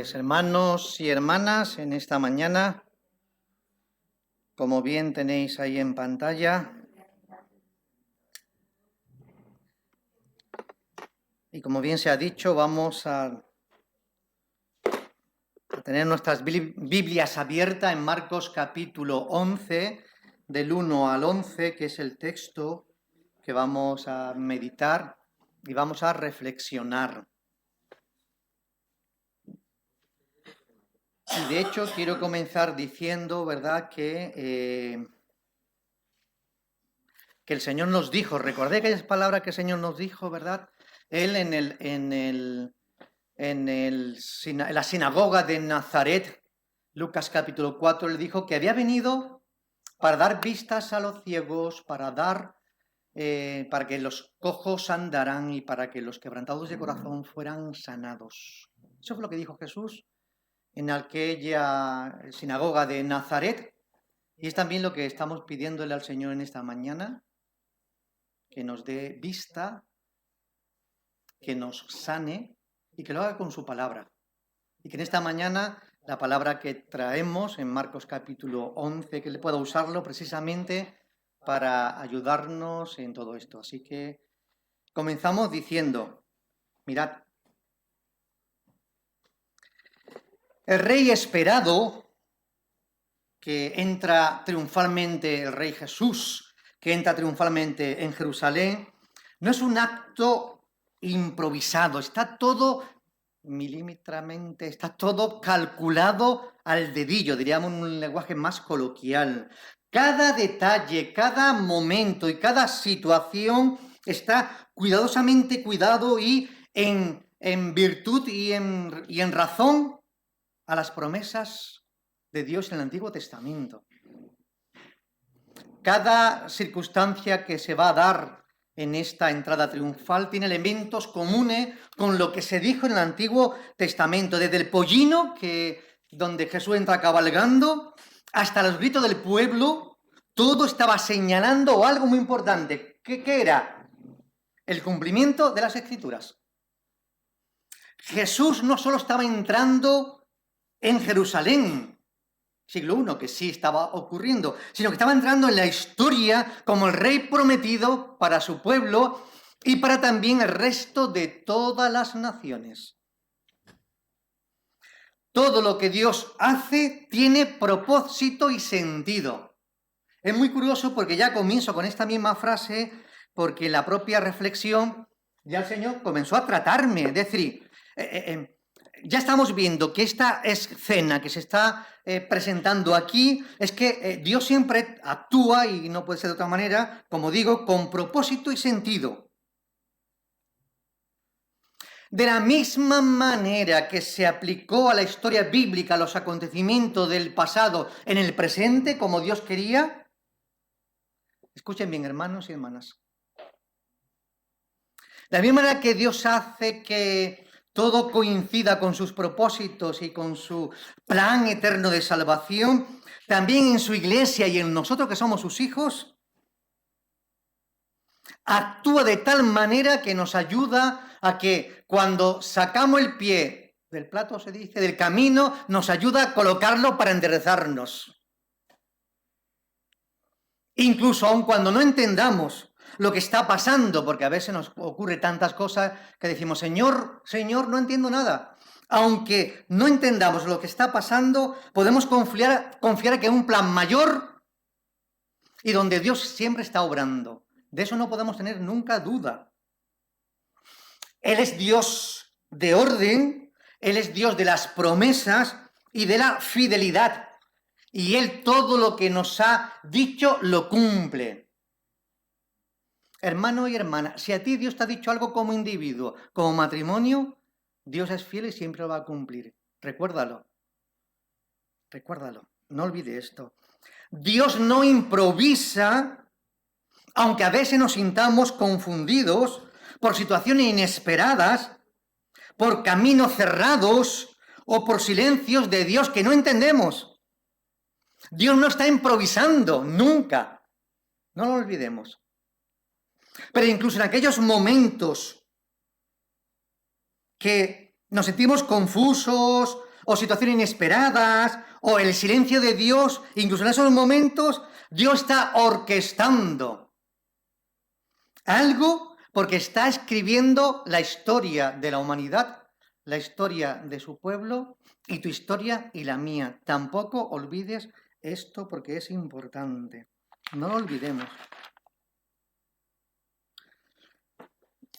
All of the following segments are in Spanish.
Pues hermanos y hermanas, en esta mañana, como bien tenéis ahí en pantalla, y como bien se ha dicho, vamos a tener nuestras Biblias abiertas en Marcos capítulo 11, del 1 al 11, que es el texto que vamos a meditar y vamos a reflexionar. Y de hecho quiero comenzar diciendo, ¿verdad?, que el Señor nos dijo, recordé aquellas palabras que el Señor nos dijo, ¿verdad? Él en la sinagoga de Nazaret, Lucas capítulo 4, le dijo que había venido para dar vistas a los ciegos, para que los cojos andaran y para que los quebrantados de corazón fueran sanados. Eso fue lo que dijo Jesús en aquella sinagoga de Nazaret, y es también lo que estamos pidiéndole al Señor en esta mañana, que nos dé vista, que nos sane y que lo haga con su palabra. Y que en esta mañana la palabra que traemos en Marcos capítulo 11, que le pueda usarlo precisamente para ayudarnos en todo esto. Así que comenzamos diciendo, mirad, el rey esperado, que entra triunfalmente, el rey Jesús, que entra triunfalmente en Jerusalén, no es un acto improvisado, está todo milímetramente, está todo calculado al dedillo, diríamos en un lenguaje más coloquial. Cada detalle, cada momento y cada situación está cuidadosamente cuidado y en virtud y en razón a las promesas de Dios en el Antiguo Testamento. Cada circunstancia que se va a dar en esta entrada triunfal tiene elementos comunes con lo que se dijo en el Antiguo Testamento, desde el pollino, donde Jesús entra cabalgando, hasta los gritos del pueblo. Todo estaba señalando algo muy importante. ¿Qué era? El cumplimiento de las Escrituras. Jesús no solo estaba entrando en Jerusalén, siglo I, que sí estaba ocurriendo, sino que estaba entrando en la historia como el rey prometido para su pueblo y para también el resto de todas las naciones. Todo lo que Dios hace tiene propósito y sentido. Es muy curioso porque ya comienzo con esta misma frase, porque la propia reflexión ya el Señor comenzó a tratarme, es decir, ya estamos viendo que esta escena que se está presentando aquí es que Dios siempre actúa, y no puede ser de otra manera, como digo, con propósito y sentido. De la misma manera que se aplicó a la historia bíblica, a los acontecimientos del pasado en el presente, como Dios quería, escuchen bien, hermanos y hermanas, de la misma manera que Dios hace que todo coincida con sus propósitos y con su plan eterno de salvación, también en su iglesia y en nosotros que somos sus hijos, actúa de tal manera que nos ayuda a que cuando sacamos el pie del plato, se dice, del camino, nos ayuda a colocarlo para enderezarnos. Incluso aun cuando no entendamos lo que está pasando, porque a veces nos ocurre tantas cosas que decimos, Señor, no entiendo nada. Aunque no entendamos lo que está pasando, podemos confiar que hay un plan mayor y donde Dios siempre está obrando. De eso no podemos tener nunca duda. Él es Dios de orden, Él es Dios de las promesas y de la fidelidad. Y Él todo lo que nos ha dicho lo cumple. Hermano y hermana, si a ti Dios te ha dicho algo como individuo, como matrimonio, Dios es fiel y siempre lo va a cumplir. Recuérdalo. No olvide esto. Dios no improvisa, aunque a veces nos sintamos confundidos por situaciones inesperadas, por caminos cerrados o por silencios de Dios que no entendemos. Dios no está improvisando, nunca. No lo olvidemos. Pero incluso en aquellos momentos que nos sentimos confusos o situaciones inesperadas, o el silencio de Dios, incluso en esos momentos, Dios está orquestando algo porque está escribiendo la historia de la humanidad, la historia de su pueblo y tu historia y la mía. Tampoco olvides esto porque es importante. No lo olvidemos.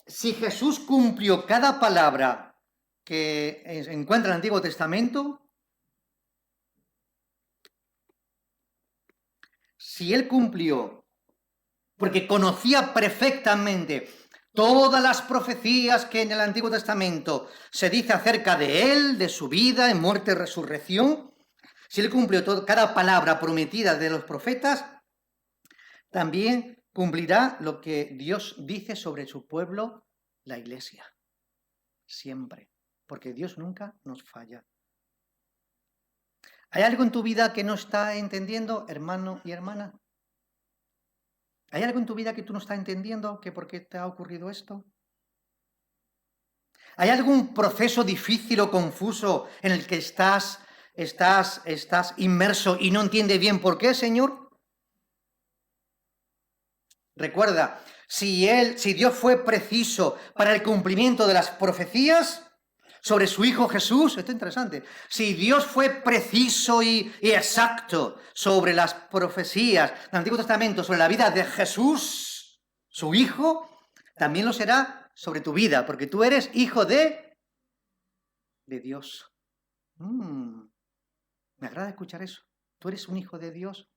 Si Jesús cumplió cada palabra que encuentra en el Antiguo Testamento, si él cumplió, porque conocía perfectamente todas las profecías que en el Antiguo Testamento se dice acerca de él, de su vida, en muerte y resurrección, si él cumplió cada palabra prometida de los profetas, también cumplirá lo que Dios dice sobre su pueblo, la Iglesia. Siempre. Porque Dios nunca nos falla. ¿Hay algo en tu vida que no está entendiendo, hermano y hermana? ¿Hay algo en tu vida que tú no estás entendiendo? ¿Que por qué te ha ocurrido esto? ¿Hay algún proceso difícil o confuso en el que estás inmerso y no entiendes bien por qué, Señor? Recuerda, si Dios fue preciso para el cumplimiento de las profecías sobre su Hijo Jesús, esto es interesante, si Dios fue preciso y exacto sobre las profecías del Antiguo Testamento, sobre la vida de Jesús, su Hijo, también lo será sobre tu vida, porque tú eres hijo de Dios. Me agrada escuchar eso. Tú eres un hijo de Dios.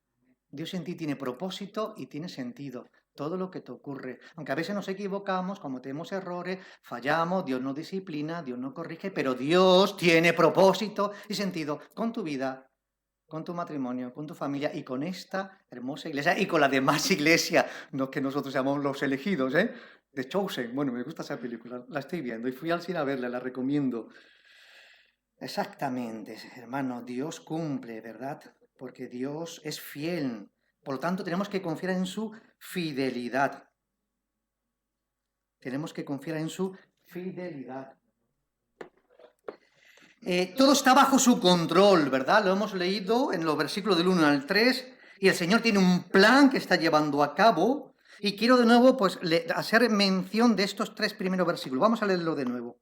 Dios en ti tiene propósito y tiene sentido. Todo lo que te ocurre. Aunque a veces nos equivocamos, cometemos errores, fallamos, Dios nos disciplina, Dios nos corrige, pero Dios tiene propósito y sentido con tu vida, con tu matrimonio, con tu familia y con esta hermosa iglesia y con la demás iglesia. No es que nosotros seamos los elegidos, The Chosen. Bueno, me gusta esa película, la estoy viendo y fui al cine a verla, la recomiendo. Exactamente, hermano, Dios cumple, ¿verdad? Porque Dios es fiel. Por lo tanto, tenemos que confiar en su fidelidad. Tenemos que confiar en su fidelidad. Todo está bajo su control, ¿verdad? Lo hemos leído en los versículos del 1 al 3, y el Señor tiene un plan que está llevando a cabo, y quiero de nuevo pues, hacer mención de estos 3 primeros versículos. Vamos a leerlo de nuevo.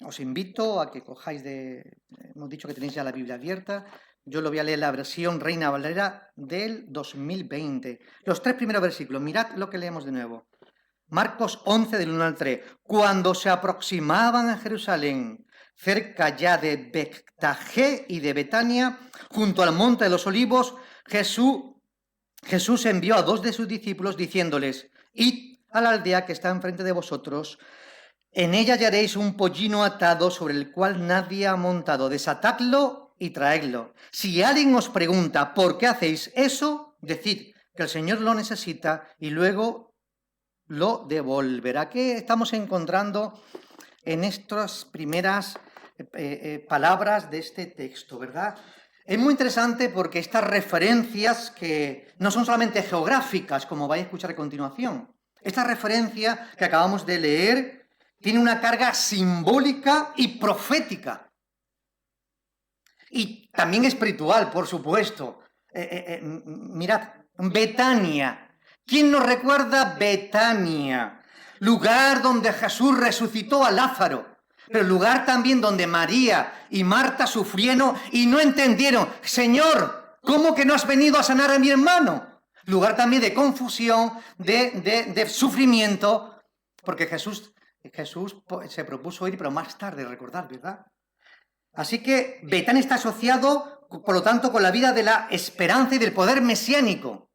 Os invito a que cojáis hemos dicho que tenéis ya la Biblia abierta. Yo lo voy a leer la versión Reina Valera del 2020. Los 3 primeros versículos, mirad lo que leemos de nuevo. Marcos 11, del 1 al 3. Cuando se aproximaban a Jerusalén, cerca ya de Betfagé y de Betania, junto al monte de los olivos, Jesús envió a 2 de sus discípulos diciéndoles: id a la aldea que está enfrente de vosotros. En ella hallaréis un pollino atado sobre el cual nadie ha montado. Desatadlo y traedlo. Si alguien os pregunta por qué hacéis eso, decid que el Señor lo necesita y luego lo devolverá. ¿Qué estamos encontrando en estas primeras palabras de este texto, verdad? Es muy interesante porque estas referencias que no son solamente geográficas, como vais a escuchar a continuación. Esta referencia que acabamos de leer tiene una carga simbólica y profética. Y también espiritual, por supuesto. Mirad, Betania. ¿Quién nos recuerda Betania? Lugar donde Jesús resucitó a Lázaro. Pero lugar también donde María y Marta sufrieron y no entendieron. Señor, ¿cómo que no has venido a sanar a mi hermano? Lugar también de confusión, de sufrimiento, porque Jesús se propuso ir, pero más tarde, recordad, ¿verdad? Así que Betania está asociado, por lo tanto, con la vida de la esperanza y del poder mesiánico.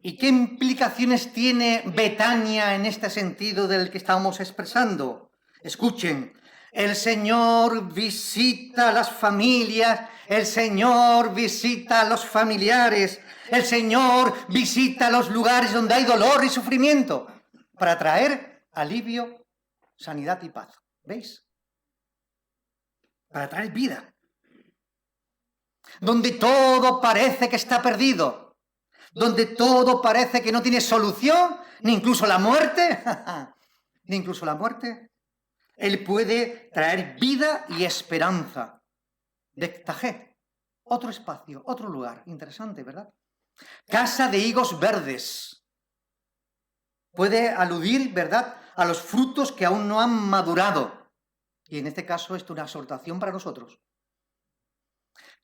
¿Y qué implicaciones tiene Betania en este sentido del que estamos expresando? Escuchen, el Señor visita a las familias, el Señor visita a los familiares, el Señor visita los lugares donde hay dolor y sufrimiento para traer alivio, sanidad y paz. ¿Veis? Para traer vida. Donde todo parece que está perdido. Donde todo parece que no tiene solución, ni incluso la muerte, Él puede traer vida y esperanza. Bektagé, otro espacio, otro lugar. Interesante, ¿verdad? Casa de higos verdes. Puede aludir, ¿verdad?, a los frutos que aún no han madurado. Y en este caso esto es una exhortación para nosotros.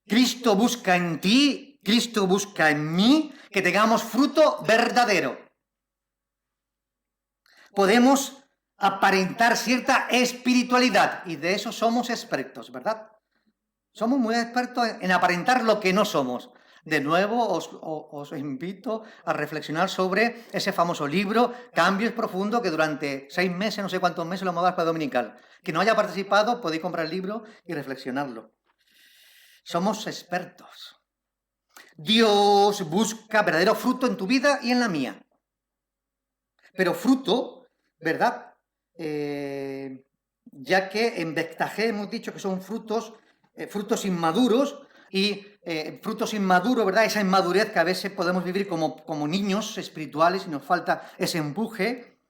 Cristo busca en ti, Cristo busca en mí, que tengamos fruto verdadero. Podemos aparentar cierta espiritualidad y de eso somos expertos, ¿verdad? Somos muy expertos en aparentar lo que no somos. De nuevo, os invito a reflexionar sobre ese famoso libro, Cambios Profundos, que durante 6 meses, no sé cuántos meses, lo hemos dado para dominical. Quien no haya participado, podéis comprar el libro y reflexionarlo. Somos expertos. Dios busca verdadero fruto en tu vida y en la mía. Pero fruto, ¿verdad? Ya que en Bektagé hemos dicho que son frutos inmaduros, y frutos inmaduros, ¿verdad? Esa inmadurez que a veces podemos vivir como niños espirituales y nos falta ese empuje,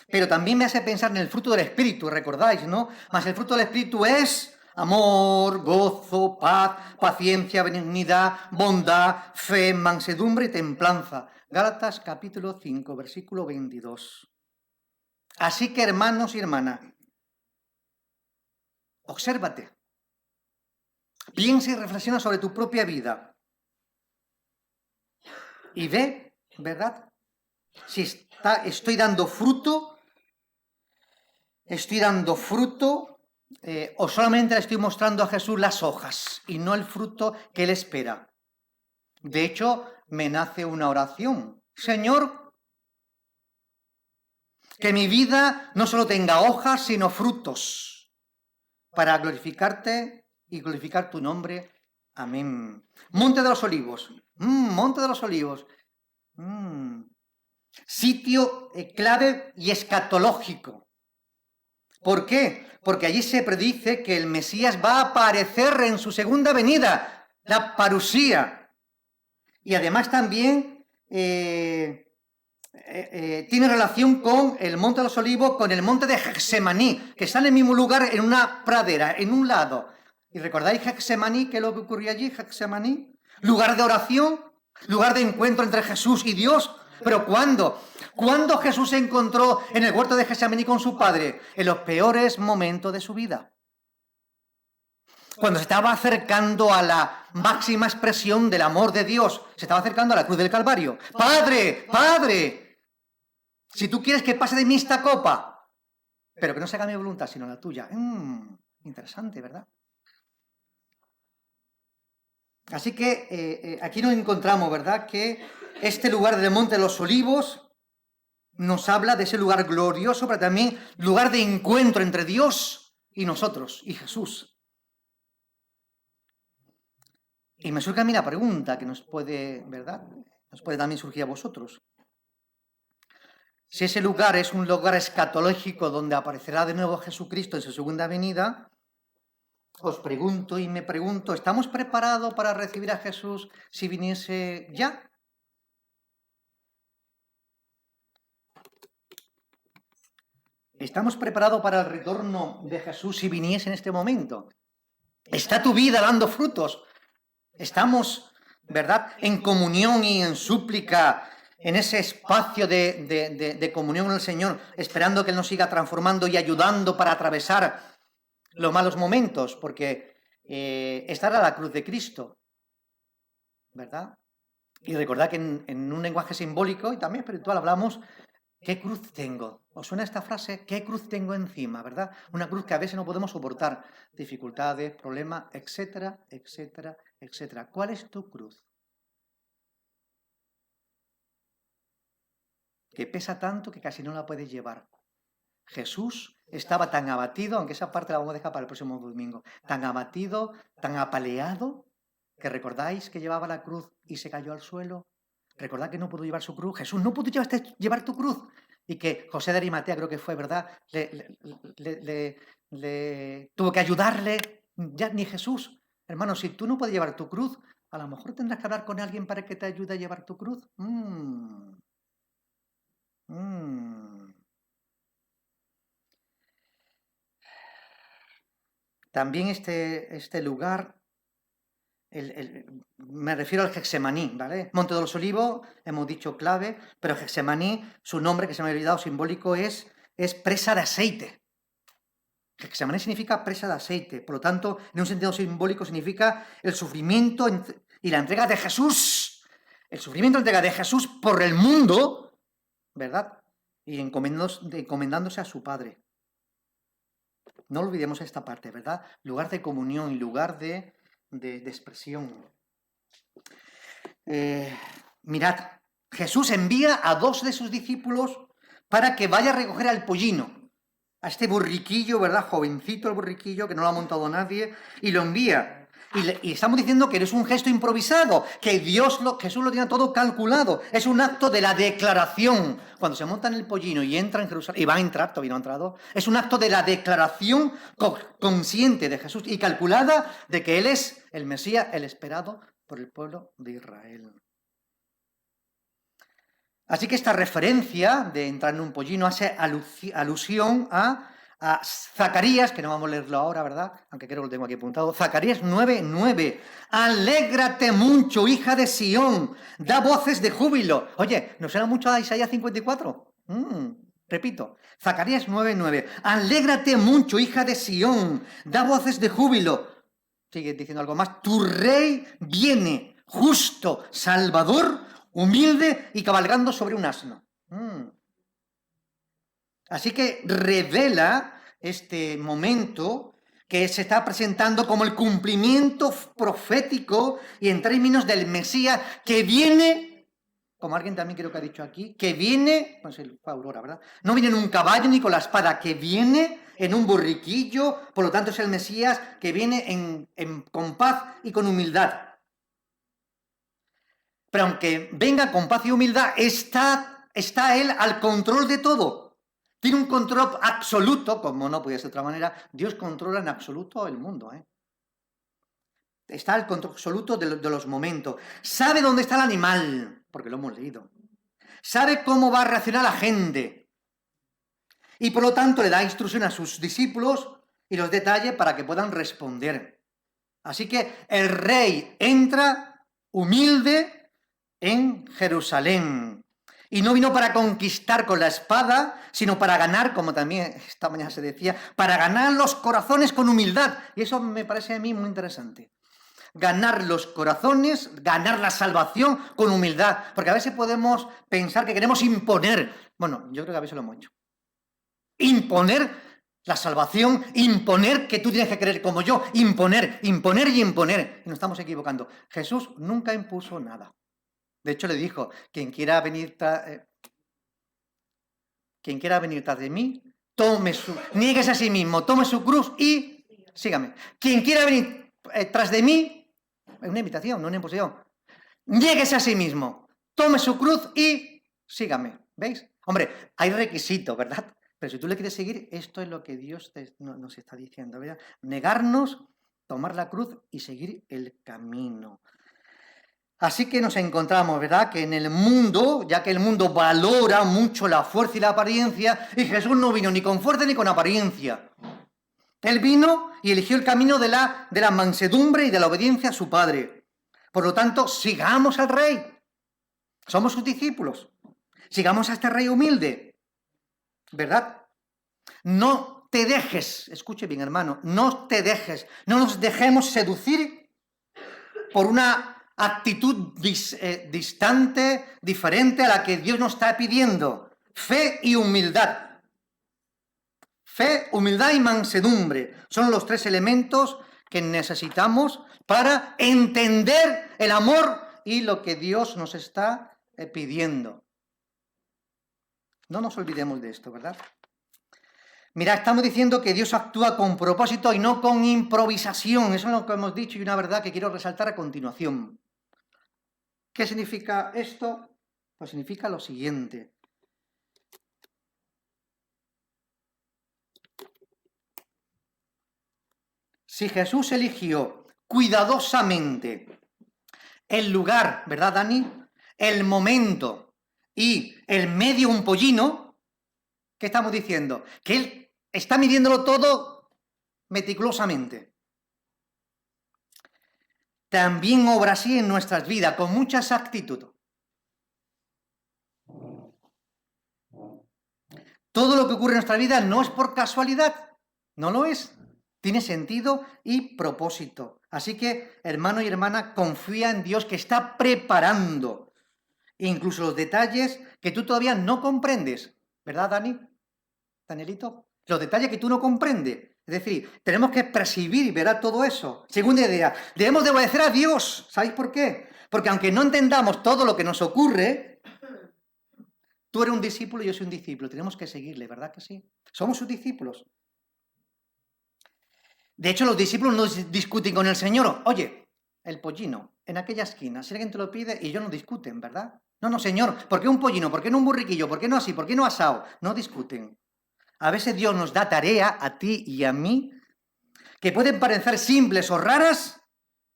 pero también me hace pensar en el fruto del Espíritu, ¿recordáis, no? Mas el fruto del Espíritu es amor, gozo, paz, paciencia, benignidad, bondad, fe, mansedumbre y templanza. Gálatas capítulo 5, versículo 22. Así que, hermanos y hermanas, obsérvate. Piensa y reflexiona sobre tu propia vida. Y ve, ¿verdad?, si estoy dando fruto, o solamente le estoy mostrando a Jesús las hojas y no el fruto que Él espera. De hecho, me nace una oración. Señor, que mi vida no solo tenga hojas, sino frutos, para glorificarte y glorificar tu nombre. Amén. Monte de los Olivos. Monte de los Olivos. Sitio clave y escatológico. ¿Por qué? Porque allí se predice que el Mesías va a aparecer en su segunda venida, la parusía. Y además también tiene relación con el Monte de los Olivos, con el Monte de Getsemaní, que está en el mismo lugar, en una pradera, en un lado. ¿Y recordáis Getsemaní? ¿Qué es lo que ocurrió allí, Getsemaní? Lugar de oración, lugar de encuentro entre Jesús y Dios. ¿Pero cuándo? ¿Cuándo Jesús se encontró en el huerto de Getsemaní con su Padre? En los peores momentos de su vida. Cuando se estaba acercando a la máxima expresión del amor de Dios, se estaba acercando a la cruz del Calvario. ¡Padre! ¡Padre! Si tú quieres que pase de mí esta copa, pero que no se haga mi voluntad, sino la tuya. Interesante, ¿verdad? Así que aquí nos encontramos, ¿verdad?, que este lugar del Monte de los Olivos nos habla de ese lugar glorioso, pero también lugar de encuentro entre Dios y nosotros, y Jesús. Y me surge a mí la pregunta que nos puede, ¿verdad?, nos puede también surgir a vosotros. Si ese lugar es un lugar escatológico donde aparecerá de nuevo Jesucristo en su segunda venida, os pregunto y me pregunto, ¿estamos preparados para recibir a Jesús si viniese ya? ¿Estamos preparados para el retorno de Jesús si viniese en este momento? ¿Está tu vida dando frutos? ¿Estamos, verdad, en comunión y en súplica, en ese espacio de comunión con el Señor, esperando que Él nos siga transformando y ayudando para atravesar los malos momentos? Porque esta era la cruz de Cristo, ¿verdad? Y recordad que en un lenguaje simbólico y también espiritual hablamos, ¿qué cruz tengo? ¿Os suena esta frase? ¿Qué cruz tengo encima? ¿Verdad? Una cruz que a veces no podemos soportar. Dificultades, problemas, etcétera, etcétera, etcétera. ¿Cuál es tu cruz? Que pesa tanto que casi no la puedes llevar. Jesús estaba tan abatido, aunque esa parte la vamos a dejar para el próximo domingo, tan abatido, tan apaleado, que recordáis que llevaba la cruz y se cayó al suelo. Recordad que no pudo llevar su cruz. Jesús no pudo llevar tu cruz. Y que José de Arimatea, creo que fue, ¿verdad?, le tuvo que ayudarle. Ya ni Jesús. Hermano, si tú no puedes llevar tu cruz, a lo mejor tendrás que hablar con alguien para que te ayude a llevar tu cruz. También este lugar, me refiero al Getsemaní, ¿vale? Monte de los Olivos, hemos dicho clave, pero Getsemaní, su nombre, que se me ha olvidado, simbólico, es presa de aceite. Getsemaní significa presa de aceite, por lo tanto, en un sentido simbólico significa el sufrimiento y la entrega de Jesús, el sufrimiento y la entrega de Jesús por el mundo, ¿verdad? Y encomendándose a su Padre. No olvidemos esta parte, ¿verdad? Lugar de comunión y lugar de expresión. Mirad, Jesús envía a 2 de sus discípulos para que vaya a recoger al pollino, a este burriquillo, ¿verdad? Jovencito el burriquillo, que no lo ha montado nadie, y lo envía. Y estamos diciendo que no es un gesto improvisado, que Jesús lo tiene todo calculado. Es un acto de la declaración. Cuando se monta en el pollino y entra en Jerusalén, y va a entrar, todavía no ha entrado, es un acto de la declaración consciente de Jesús y calculada de que Él es el Mesías, el esperado por el pueblo de Israel. Así que esta referencia de entrar en un pollino hace alusión a Zacarías, que no vamos a leerlo ahora, ¿verdad? Aunque creo que lo tengo aquí apuntado. Zacarías 9:9. Alégrate mucho, hija de Sión, da voces de júbilo. Oye, ¿nos suena mucho a Isaías 54? Repito, Zacarías 9:9. Alégrate mucho, hija de Sión, da voces de júbilo. Sigue diciendo algo más. Tu rey viene, justo, salvador, humilde y cabalgando sobre un asno. Así que revela este momento que se está presentando como el cumplimiento profético y en términos del Mesías que viene, como alguien también creo que ha dicho aquí, que viene, no sé, fue Aurora, ¿verdad? No viene en un caballo ni con la espada, que viene en un burriquillo, por lo tanto es el Mesías que viene con paz y con humildad. Pero aunque venga con paz y humildad, está Él al control de todo. Tiene un control absoluto, como no podía ser de otra manera. Dios controla en absoluto el mundo. Está al control absoluto de los momentos. Sabe dónde está el animal, porque lo hemos leído. Sabe cómo va a reaccionar la gente. Y por lo tanto le da instrucción a sus discípulos y los detalles para que puedan responder. Así que el rey entra humilde en Jerusalén. Y no vino para conquistar con la espada, sino para ganar, como también esta mañana se decía, para ganar los corazones con humildad. Y eso me parece a mí muy interesante. Ganar los corazones, ganar la salvación con humildad. Porque a veces podemos pensar que queremos imponer. Bueno, yo creo que a veces lo hemos hecho. Imponer la salvación, imponer que tú tienes que creer como yo, imponer. Y nos estamos equivocando. Jesús nunca impuso nada. De hecho, le dijo, quien quiera venir tras de mí, niéguese a sí mismo, tome su cruz y sígame. Quien quiera venir tras de mí, es una invitación, no una imposición. Niéguese a sí mismo, tome su cruz y sígame. ¿Veis? Hombre, hay requisitos, ¿verdad? Pero si tú le quieres seguir, esto es lo que Dios nos está diciendo, ¿verdad? Negarnos, tomar la cruz y seguir el camino. Así que nos encontramos, ¿verdad?, que en el mundo, ya que el mundo valora mucho la fuerza y la apariencia, y Jesús no vino ni con fuerza ni con apariencia. Él vino y eligió el camino de la mansedumbre y de la obediencia a su Padre. Por lo tanto, sigamos al Rey. Somos sus discípulos. Sigamos a este Rey humilde, ¿verdad? No te dejes, escuche bien, hermano, no nos dejemos seducir por una actitud distante, diferente a la que Dios nos está pidiendo. Fe y humildad. Fe, humildad y mansedumbre son los 3 elementos que necesitamos para entender el amor y lo que Dios nos está pidiendo. No nos olvidemos de esto, ¿verdad? Mira, estamos diciendo que Dios actúa con propósito y no con improvisación. Eso es lo que hemos dicho y una verdad que quiero resaltar a continuación. ¿Qué significa esto? Pues significa lo siguiente. Si Jesús eligió cuidadosamente el lugar, ¿verdad, Dani? El momento y el medio, un pollino, ¿qué estamos diciendo? Que Él está midiéndolo todo meticulosamente. También obra así en nuestras vidas, con mucha exactitud. Todo lo que ocurre en nuestra vida no es por casualidad, no lo es. Tiene sentido y propósito. Así que, hermano y hermana, confía en Dios que está preparando incluso los detalles que tú todavía no comprendes. ¿Verdad, Dani? Danielito. Los detalles que tú no comprendes. Es decir, tenemos que percibir y ver todo eso. Segunda idea, debemos de obedecer a Dios. ¿Sabéis por qué? Porque aunque no entendamos todo lo que nos ocurre, tú eres un discípulo y yo soy un discípulo. Tenemos que seguirle, ¿verdad que sí? Somos sus discípulos. De hecho, los discípulos no discuten con el Señor. Oye, el pollino, en aquella esquina, si alguien te lo pide y ellos no discuten, ¿verdad? No, Señor, ¿por qué un pollino? ¿Por qué no un burriquillo? ¿Por qué no así? ¿Por qué no asado? No discuten. A veces Dios nos da tarea a ti y a mí que pueden parecer simples o raras,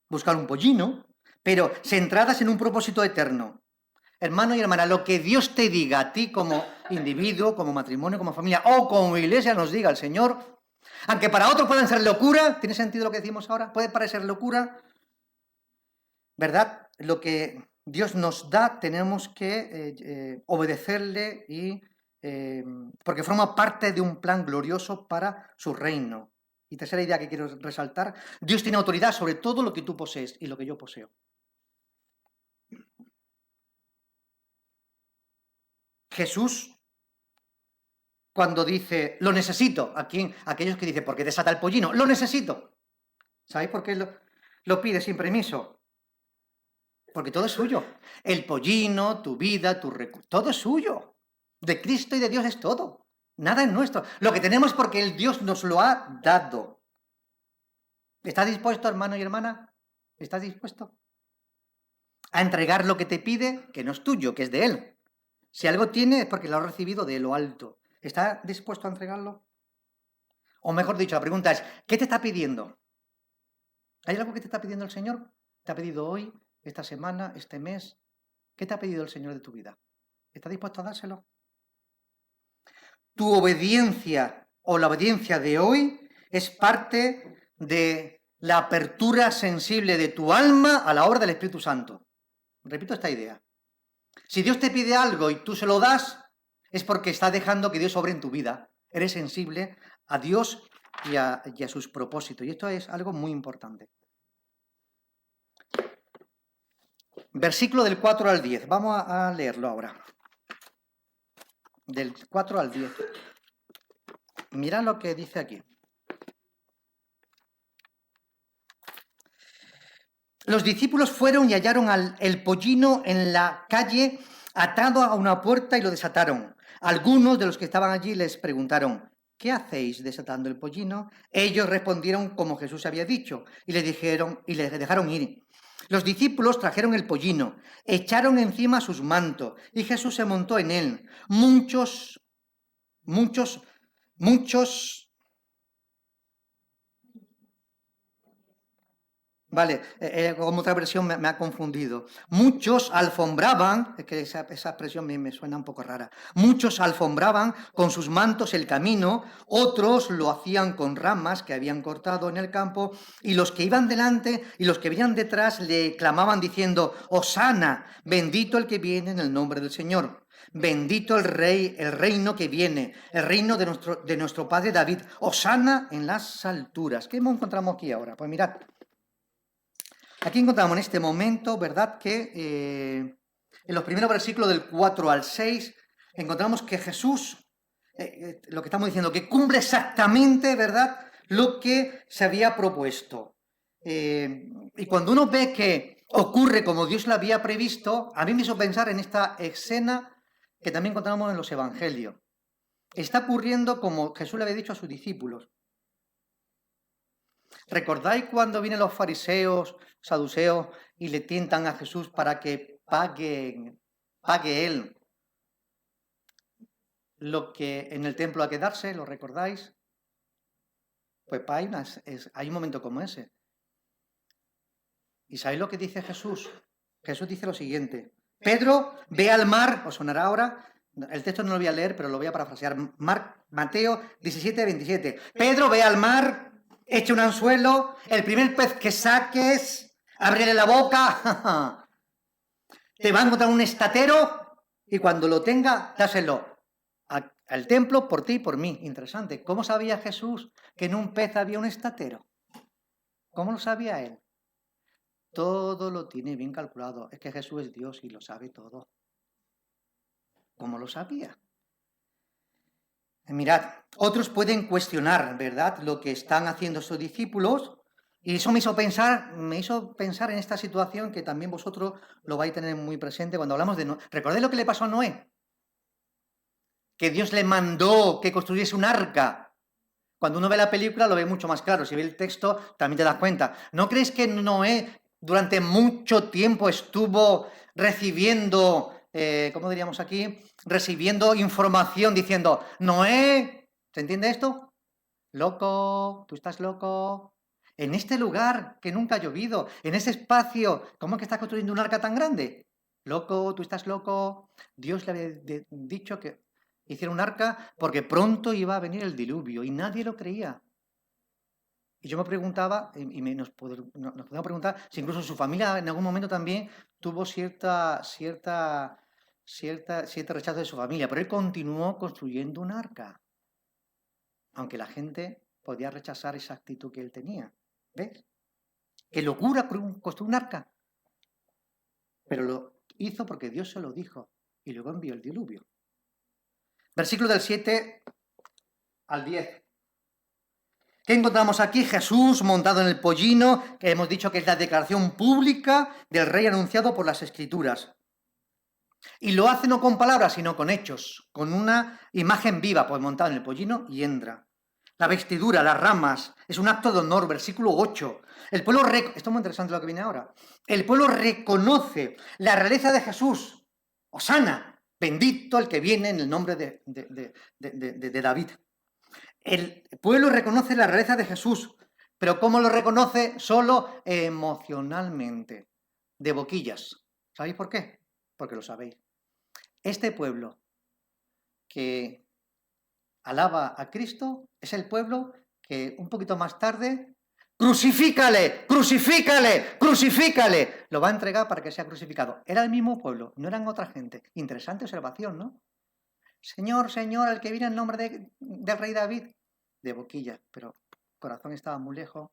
buscar un pollino, pero centradas en un propósito eterno. Hermano y hermana, lo que Dios te diga a ti como individuo, como matrimonio, como familia o como iglesia nos diga el Señor, aunque para otros puedan ser locura, ¿tiene sentido lo que decimos ahora? Puede parecer locura, ¿verdad? Lo que Dios nos da tenemos que obedecerle y porque forma parte de un plan glorioso para su reino. Y tercera idea que quiero resaltar, Dios tiene autoridad sobre todo lo que tú posees y lo que yo poseo. Jesús, cuando dice, lo necesito, aquellos que dicen, ¿por qué desata el pollino? Lo necesito. ¿Sabéis por qué lo pide sin permiso? Porque todo es suyo. El pollino, tu vida, tu recurso, todo es suyo. De Cristo y de Dios es todo. Nada es nuestro. Lo que tenemos es porque el Dios nos lo ha dado. ¿Estás dispuesto, hermano y hermana? ¿Estás dispuesto a entregar lo que te pide, que no es tuyo, que es de Él? Si algo tiene es porque lo ha recibido de lo alto. ¿Estás dispuesto a entregarlo? O mejor dicho, la pregunta es, ¿qué te está pidiendo? ¿Hay algo que te está pidiendo el Señor? ¿Te ha pedido hoy, esta semana, este mes? ¿Qué te ha pedido el Señor de tu vida? ¿Estás dispuesto a dárselo? Tu obediencia o la obediencia de hoy es parte de la apertura sensible de tu alma a la obra del Espíritu Santo. Repito esta idea. Si Dios te pide algo y tú se lo das, es porque está dejando que Dios obre en tu vida. Eres sensible a Dios y a sus propósitos. Y esto es algo muy importante. Versículo del 4 al 10. Vamos a leerlo ahora. Del 4 al 10. Mira lo que dice aquí. Los discípulos fueron y hallaron el pollino en la calle atado a una puerta y lo desataron. Algunos de los que estaban allí les preguntaron, ¿qué hacéis desatando el pollino? Ellos respondieron como Jesús había dicho y les dejaron ir. Los discípulos trajeron el pollino, echaron encima sus mantos y Jesús se montó en él. Muchos. Vale, como otra versión me ha confundido. Muchos alfombraban, es que esa expresión me suena un poco rara. Muchos alfombraban con sus mantos el camino, otros lo hacían con ramas que habían cortado en el campo, y los que iban delante y los que venían detrás le clamaban diciendo, Hosana, bendito el que viene en el nombre del Señor. Bendito el Rey, el reino que viene, el reino de nuestro Padre David. Hosana en las alturas. ¿Qué encontramos aquí ahora? Pues mirad. Aquí encontramos en este momento, ¿verdad?, que en los primeros versículos del 4 al 6 encontramos que Jesús, lo que estamos diciendo, que cumple exactamente, ¿verdad?, lo que se había propuesto. Y cuando uno ve que ocurre como Dios lo había previsto, a mí me hizo pensar en esta escena que también encontramos en los evangelios. Está ocurriendo como Jesús le había dicho a sus discípulos. ¿Recordáis cuando vienen los fariseos, saduceos, y le tientan a Jesús para que pague él lo que en el templo hay que darse? ¿Lo recordáis? Pues hay un momento como ese. ¿Y sabéis lo que dice Jesús? Jesús dice lo siguiente. Pedro, ve al mar, os sonará ahora, el texto no lo voy a leer, pero lo voy a parafrasear. Mateo 17, 27. Pedro, ve al mar echa un anzuelo, el primer pez que saques, ábrele la boca, te va a encontrar un estatero y cuando lo tenga, dáselo al templo por ti y por mí. Interesante. ¿Cómo sabía Jesús que en un pez había un estatero? ¿Cómo lo sabía él? Todo lo tiene bien calculado. Es que Jesús es Dios y lo sabe todo. ¿Cómo lo sabía? Mirad, otros pueden cuestionar, ¿verdad?, lo que están haciendo sus discípulos, y eso me hizo pensar en esta situación que también vosotros lo vais a tener muy presente cuando hablamos de Noé. ¿Recordáis lo que le pasó a Noé? Que Dios le mandó que construyese un arca. Cuando uno ve la película lo ve mucho más claro, si ve el texto también te das cuenta. ¿No crees que Noé durante mucho tiempo estuvo recibiendo, ¿cómo diríamos aquí? Recibiendo información diciendo, Noé, ¿se entiende esto? Loco, tú estás loco. En este lugar que nunca ha llovido, en ese espacio, ¿cómo es que estás construyendo un arca tan grande? Loco, tú estás loco. Dios le había dicho que hiciera un arca porque pronto iba a venir el diluvio y nadie lo creía. Y yo me preguntaba, y nos podemos preguntar si incluso su familia en algún momento también tuvo cierto rechazo de su familia, pero él continuó construyendo un arca, aunque la gente podía rechazar esa actitud que él tenía. ¿Ves? ¡Qué locura construir un arca! Pero lo hizo porque Dios se lo dijo y luego envió el diluvio. Versículo del 7 al 10. ¿Qué encontramos aquí? Jesús montado en el pollino, que hemos dicho que es la declaración pública del rey anunciado por las Escrituras. Y lo hace no con palabras, sino con hechos, con una imagen viva, pues montado en el pollino y entra. La vestidura, las ramas, es un acto de honor, versículo 8. Esto es muy interesante lo que viene ahora. El pueblo reconoce la realeza de Jesús. Hosana, bendito el que viene en el nombre de David. El pueblo reconoce la realeza de Jesús, pero ¿cómo lo reconoce? Solo emocionalmente, de boquillas. ¿Sabéis por qué? Porque lo sabéis. Este pueblo que alaba a Cristo es el pueblo que un poquito más tarde, ¡crucifícale! ¡Crucifícale! ¡Crucifícale! Lo va a entregar para que sea crucificado. Era el mismo pueblo, no eran otra gente. Interesante observación, ¿no? Señor, Señor, el que viene en nombre del rey David, de boquilla, pero el corazón estaba muy lejos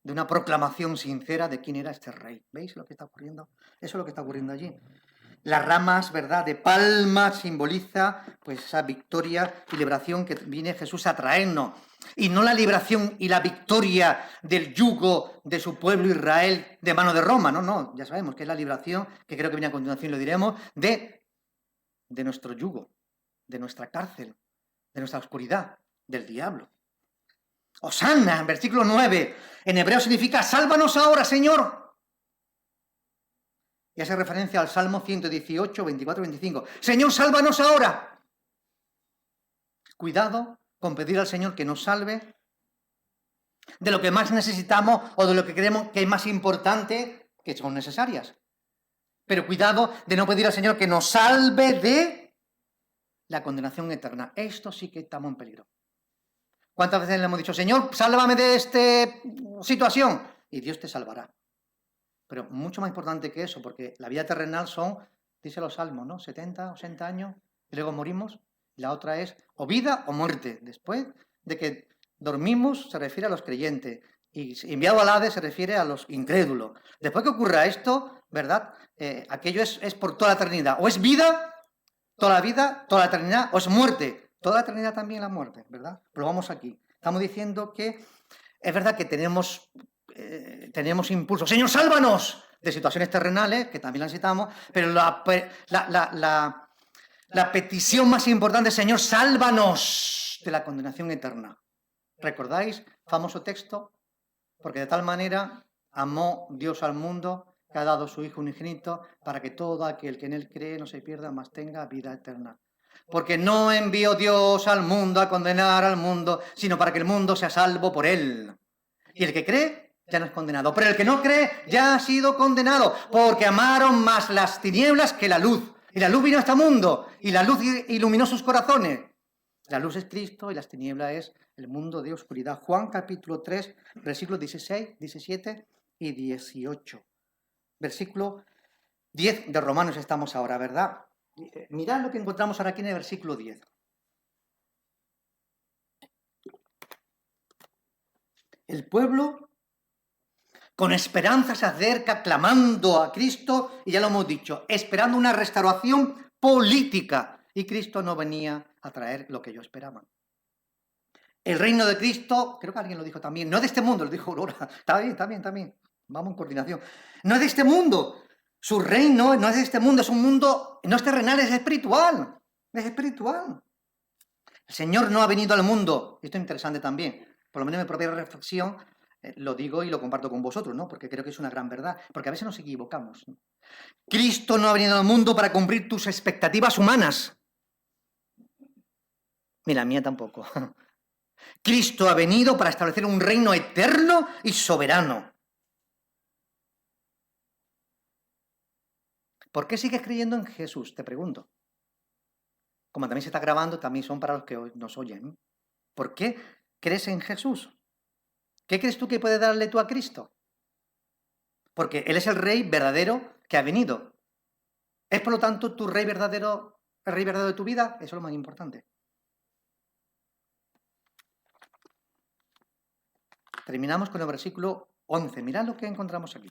de una proclamación sincera de quién era este rey. ¿Veis lo que está ocurriendo? Eso es lo que está ocurriendo allí. Las ramas, ¿verdad?, de palma simboliza pues esa victoria y liberación que viene Jesús a traernos. Y no la liberación y la victoria del yugo de su pueblo Israel de mano de Roma, no, ya sabemos que es la liberación, que creo que viene a continuación, lo diremos, de nuestro yugo, de nuestra cárcel, de nuestra oscuridad, del diablo. Hosana, en versículo 9, en hebreo significa, sálvanos ahora, Señor. Y hace referencia al Salmo 118, 24, 25. Señor, sálvanos ahora. Cuidado con pedir al Señor que nos salve de lo que más necesitamos o de lo que creemos que es más importante, que son necesarias. Pero cuidado de no pedir al Señor que nos salve de la condenación eterna. Esto sí que estamos en peligro. ¿Cuántas veces le hemos dicho, Señor, sálvame de esta situación? Y Dios te salvará. Pero mucho más importante que eso, porque la vida terrenal son, dice los salmos, ¿no? 70, 80 años, y luego morimos. La otra es o vida o muerte. Después de que dormimos, se refiere a los creyentes. Y enviado al Hades se refiere a los incrédulos. Después que ocurra esto, ¿verdad? Aquello es por toda la eternidad. O es vida, toda la eternidad, o es muerte. Toda la eternidad también la muerte, ¿verdad? Pero vamos aquí. Estamos diciendo que es verdad que tenemos impulso. Señor, sálvanos de situaciones terrenales, que también las necesitamos, pero la petición más importante es, Señor, sálvanos de la condenación eterna. ¿Recordáis? Famoso texto, porque de tal manera amó Dios al mundo que ha dado su Hijo unigénito para que todo aquel que en él cree no se pierda, mas tenga vida eterna. Porque no envió Dios al mundo a condenar al mundo, sino para que el mundo sea salvo por él. Y el que cree ya no es condenado, pero el que no cree ya ha sido condenado, porque amaron más las tinieblas que la luz. Y la luz vino a este mundo, y la luz iluminó sus corazones. La luz es Cristo y las tinieblas es el mundo de oscuridad. Juan capítulo 3, versículos 16, 17 y 18. Versículo 10 de Romanos estamos ahora, ¿verdad? Mirad lo que encontramos ahora aquí en el versículo 10. El pueblo con esperanza se acerca clamando a Cristo, y ya lo hemos dicho, esperando una restauración política. Y Cristo no venía a traer lo que ellos esperaban. El reino de Cristo, creo que alguien lo dijo también, no es de este mundo, lo dijo Aurora. Está bien. Vamos en coordinación. No es de este mundo. Su reino no es de este mundo, es un mundo, no es terrenal, es espiritual. Es espiritual. El Señor no ha venido al mundo. Esto es interesante también. Por lo menos en mi propia reflexión lo digo y lo comparto con vosotros, ¿no? Porque creo que es una gran verdad. Porque a veces nos equivocamos, ¿no? Cristo no ha venido al mundo para cumplir tus expectativas humanas. Ni la mía tampoco. Cristo ha venido para establecer un reino eterno y soberano. ¿Por qué sigues creyendo en Jesús? Te pregunto. Como también se está grabando, también son para los que nos oyen. ¿Por qué crees en Jesús? ¿Qué crees tú que puede darle tú a Cristo? Porque Él es el Rey verdadero que ha venido. ¿Es por lo tanto tu Rey verdadero, el Rey verdadero de tu vida? Eso es lo más importante. Terminamos con el versículo 11. Mirad lo que encontramos aquí.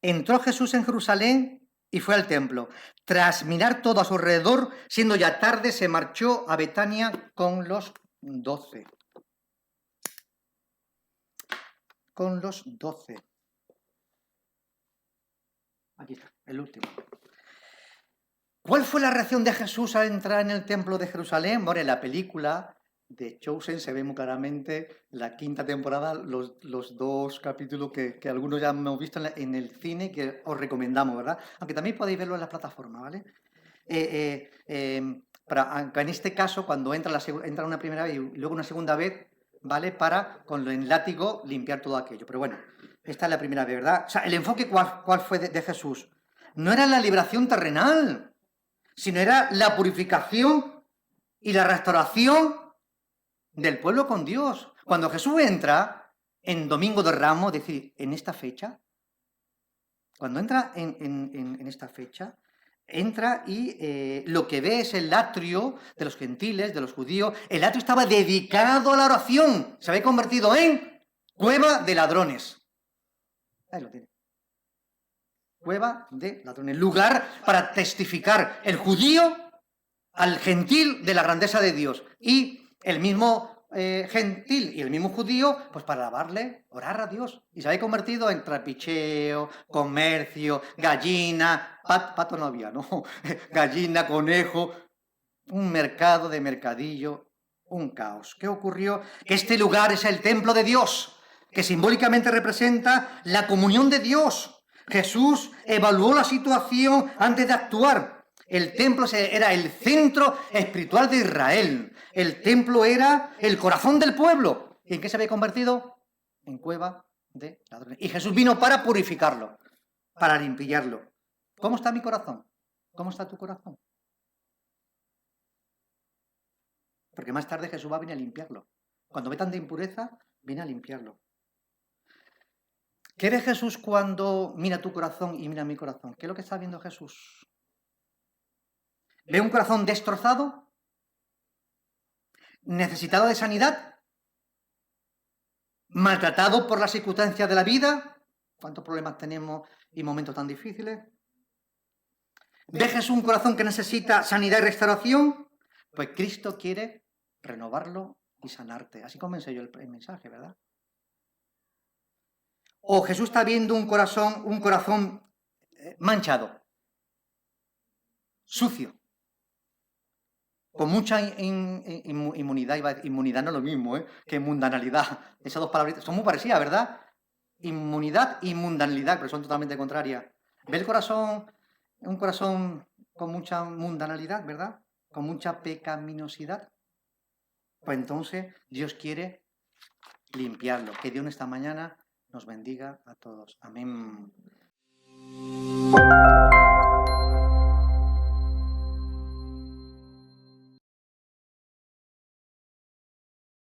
Entró Jesús en Jerusalén y fue al templo. Tras mirar todo a su alrededor, siendo ya tarde, se marchó a Betania con los 12. Con los 12. Aquí está, el último. ¿Cuál fue la reacción de Jesús al entrar en el templo de Jerusalén? Bueno, en la película de Chosen se ve muy claramente la quinta temporada, los dos capítulos que algunos ya hemos visto en el cine, que os recomendamos, ¿verdad? Aunque también podéis verlo en la plataforma, ¿vale? En este caso, cuando entra una primera vez y luego una segunda vez, ¿vale? Para con el látigo limpiar todo aquello. Pero bueno, esta es la primera vez, ¿verdad? O sea, el enfoque, ¿cuál fue de Jesús? No era la liberación terrenal, sino era la purificación y la restauración del pueblo con Dios. Cuando Jesús entra en Domingo de Ramos, es decir, en esta fecha, cuando entra en esta fecha, entra y lo que ve es el atrio de los gentiles, de los judíos. El atrio estaba dedicado a la oración. Se había convertido en cueva de ladrones. Ahí lo tiene. Cueva de ladrones. Lugar para testificar el judío al gentil de la grandeza de Dios. Y el mismo gentil y el mismo judío, pues para alabarle, orar a Dios. Y se había convertido en trapicheo, comercio, gallina, pato no había, ¿no? Gallina, conejo, un mercado de mercadillo, un caos. ¿Qué ocurrió? Que este lugar es el templo de Dios, que simbólicamente representa la comunión de Dios. Jesús evaluó la situación antes de actuar. El templo era el centro espiritual de Israel. El templo era el corazón del pueblo. ¿Y en qué se había convertido? En cueva de ladrones. Y Jesús vino para purificarlo, para limpiarlo. ¿Cómo está mi corazón? ¿Cómo está tu corazón? Porque más tarde Jesús va a venir a limpiarlo. Cuando ve tanta impureza, viene a limpiarlo. ¿Qué ve Jesús cuando mira tu corazón y mira mi corazón? ¿Qué es lo que está viendo Jesús? ¿Ve un corazón destrozado? ¿Necesitado de sanidad? ¿Maltratado por las circunstancias de la vida? ¿Cuántos problemas tenemos y momentos tan difíciles? ¿Ve Jesús un corazón que necesita sanidad y restauración? Pues Cristo quiere renovarlo y sanarte. Así comencé yo el mensaje, ¿verdad? O Jesús está viendo un corazón manchado, sucio, con mucha inmunidad. Inmunidad no es lo mismo que mundanalidad. Esas dos palabras son muy parecidas, ¿verdad? Inmunidad y mundanalidad, pero son totalmente contrarias. ¿Ve el corazón, un corazón con mucha mundanalidad, ¿verdad? Con mucha pecaminosidad. Pues entonces Dios quiere limpiarlo. Que Dios esta mañana nos bendiga a todos. Amén.